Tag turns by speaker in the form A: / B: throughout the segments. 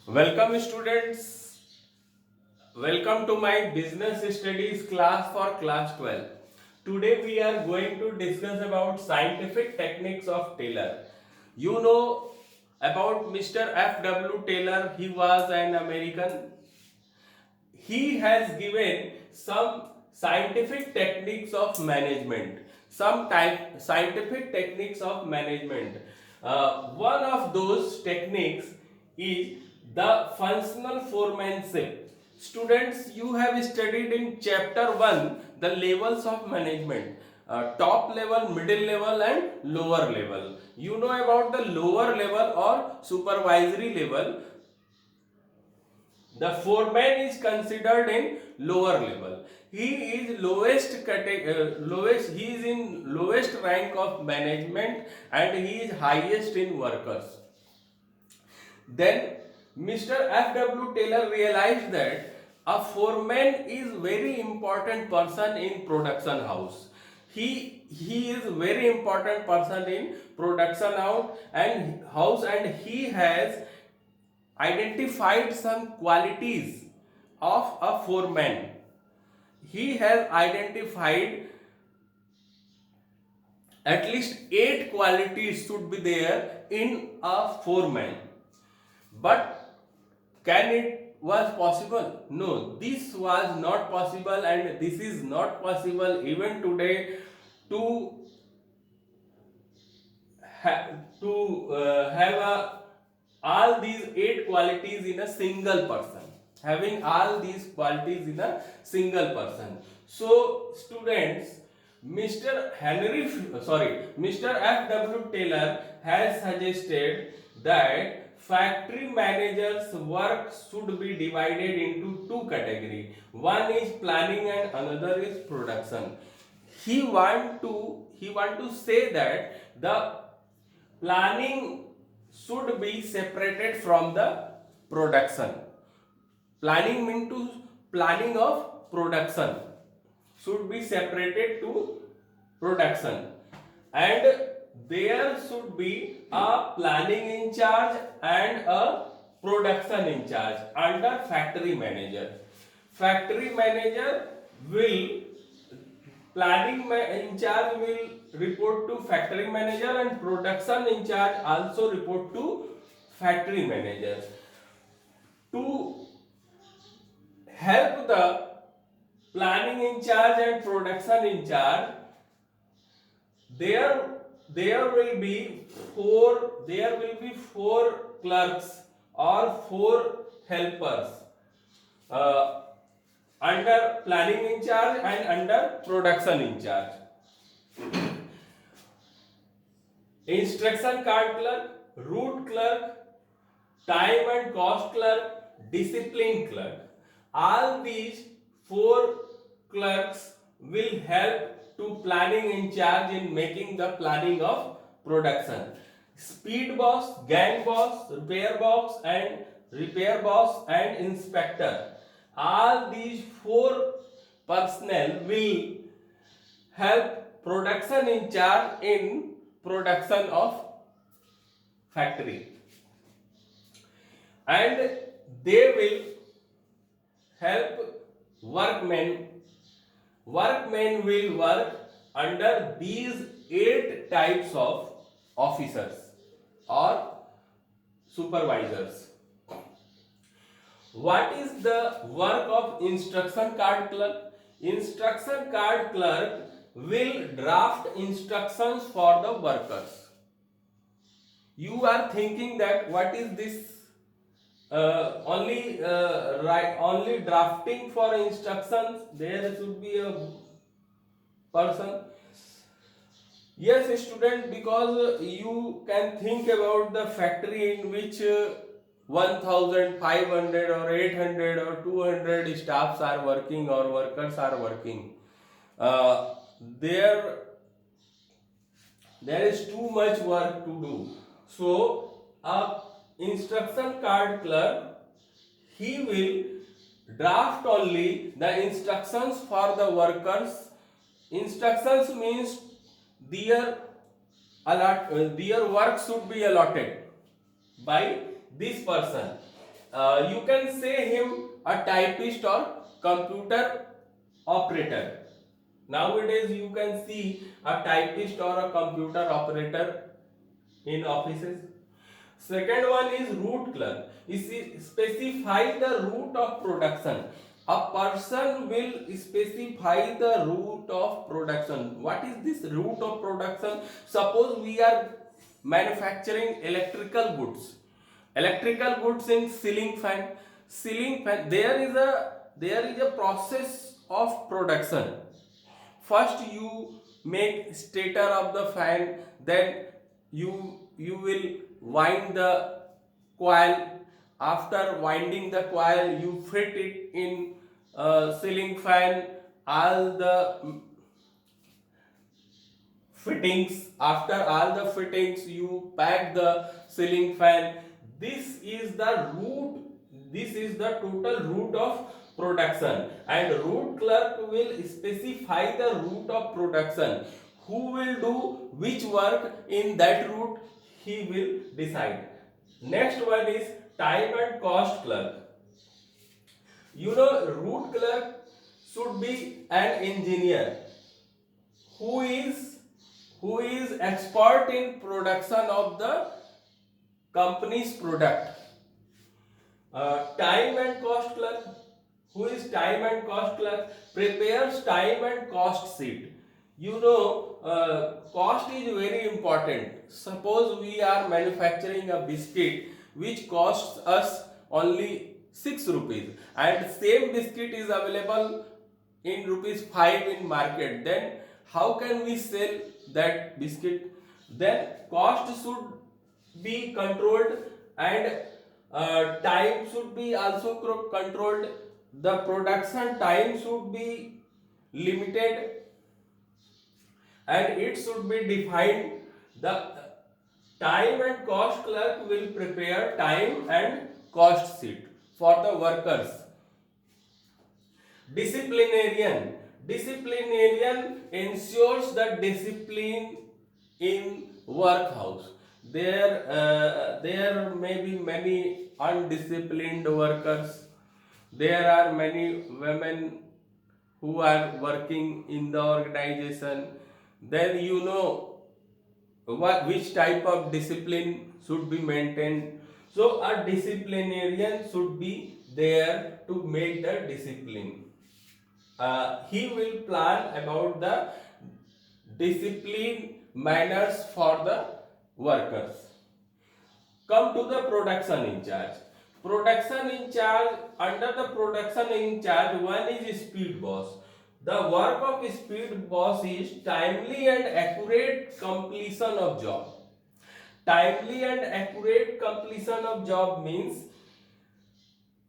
A: Welcome students. Welcome to my business studies class for class 12. Today we are going to discuss about scientific techniques of Taylor. You know about Mr. F.W. Taylor. He was an American. He has given some scientific techniques of management. Some type scientific techniques of management. One of those techniques is the functional foremanship. Students, you have studied in chapter 1 the levels of management. Top level, middle level and lower level. You know about the lower level or supervisory level. The foreman is considered in lower level. He is lowest. He is in lowest rank of management and he is highest in workers. Then Mr. F.W. Taylor realized that a foreman is very important person in production house. He is very important person in production house and he has identified some qualities of a foreman. He has identified at least 8 qualities should be there in a foreman. But can it was possible? No, this was not possible and this is not possible even today to have all these 8 qualities in a single person, having all these qualities in a single person. So students, Mr. F.W. Taylor has suggested that factory managers work should be divided into two categories. One is planning and another is production. He want to say that the planning should be separated from the production. Planning means to planning of production should be separated to production, and there should be a planning in charge and a production in charge under factory manager. Factory manager will in charge will report to factory manager and production in charge also report to factory manager. To help the planning in charge and production in charge, there will be four clerks or four helpers under planning in charge and under production in charge. Instruction card clerk, route clerk, time and cost clerk, discipline clerk. All these four clerks will help to planning in charge in making the planning of production. Speed boss, gang boss, repair boss and inspector. All these four personnel will help production in charge in production of factory, and they will help workmen. Workmen will work under these 8 types of officers or supervisors. What is the work of instruction card clerk? Instruction card clerk will draft instructions for the workers. You are thinking that what is this? Only drafting for instructions. There should be a person. Yes, student, because you can think about the factory in which 1500 or 800 or 200 staffs are working or workers are working. Uh, there there is too much work to do. So a instruction card clerk, he will draft only the instructions for the workers. Instructions means their their work should be allotted by this person. you can say him a typist or computer operator. Nowadays you can see a typist or a computer operator in offices. Second one is route clerk. Specify the route of production. A person will specify the route of production. What is this route of production? Suppose we are manufacturing electrical goods. Electrical goods in ceiling fan. Ceiling fan. There is a process of production. First you make stator of the fan, then you will wind the coil. After winding the coil, you fit it in ceiling fan. All the fittings, after all the fittings, you pack the ceiling fan. This is the root, this is the total route of production, and route clerk will specify the route of production. Who will do which work in that route, he will decide. Next one is time and cost clerk. Route clerk should be an engineer who is who is expert in production of the company's product. Time and cost clerk, who is time and cost clerk, prepares time and cost sheet. Cost is very important. Suppose we are manufacturing a biscuit which costs us only 6 rupees, and same biscuit is available in rupees 5 in market. Then how can we sell that biscuit? Then cost should be controlled, and time should be also controlled. The production time should be limited, and it should be defined. The time and cost clerk will prepare time and cost sheet for the workers. Disciplinarian. Disciplinarian ensures the discipline in workhouse. There may be many undisciplined workers. There are many women who are working in the organization. Then which type of discipline should be maintained. So a disciplinarian should be there to make the discipline. He will plan about the discipline manners for the workers. Come to the production in charge. Production in charge, under the production in charge, one is speed boss. The work of speed boss is timely and accurate completion of job. Timely and accurate completion of job means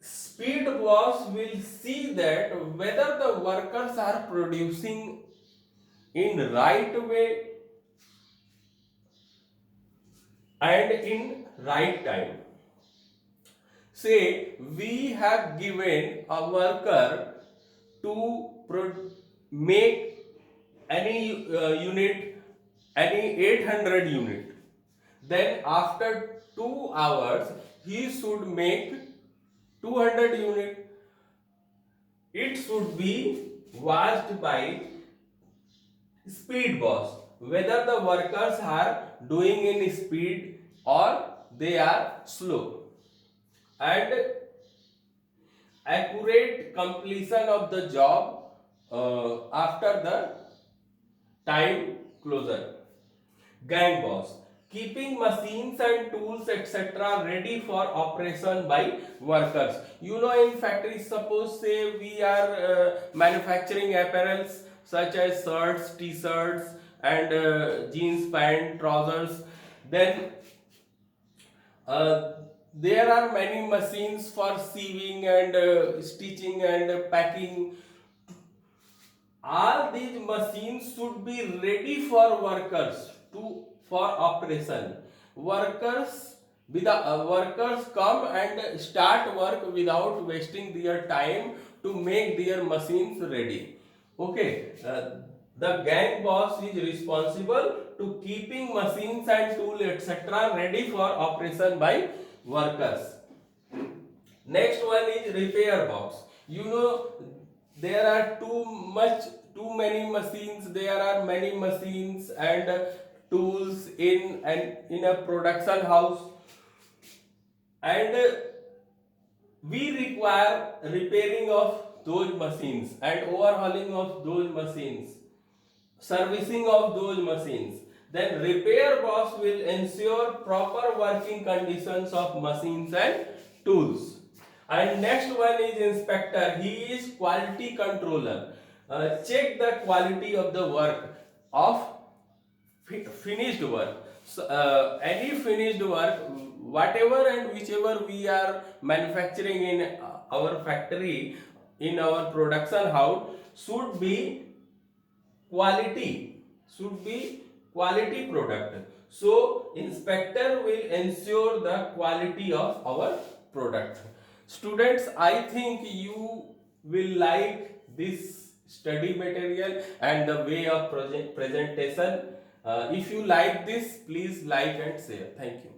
A: speed boss will see that whether the workers are producing in right way and in right time. Say we have given a worker to make any unit, any 800 unit. Then after 2 hours he should make 200 unit. It should be watched by speed boss whether the workers are doing in speed or they are slow. And accurate completion of the job after the time closure. Gang boss, keeping machines and tools etc. ready for operation by workers. In factories, suppose say we are manufacturing apparels such as shirts, t-shirts, and jeans, pant, trousers. Then there are many machines for sewing and stitching and packing. All these machines should be ready for workers for operation. Workers come and start work without wasting their time to make their machines ready. Okay, the gang boss is responsible to keeping machines and tools etc. ready for operation by workers. Next one is repair box. You know, there are too many machines. There are many machines and tools in a production house, and we require repairing of those machines and overhauling of those machines, servicing of those machines. Then repair boss will ensure proper working conditions of machines and tools. And next one is inspector. He is quality controller. Check the quality of the work of finished work. So, any finished work, whatever and whichever we are manufacturing in our factory, in our production house, should be quality, should be quality product. So inspector will ensure the quality of our product. Students, I think you will like this study material and the way of presentation. If you like this, please like and share. Thank you.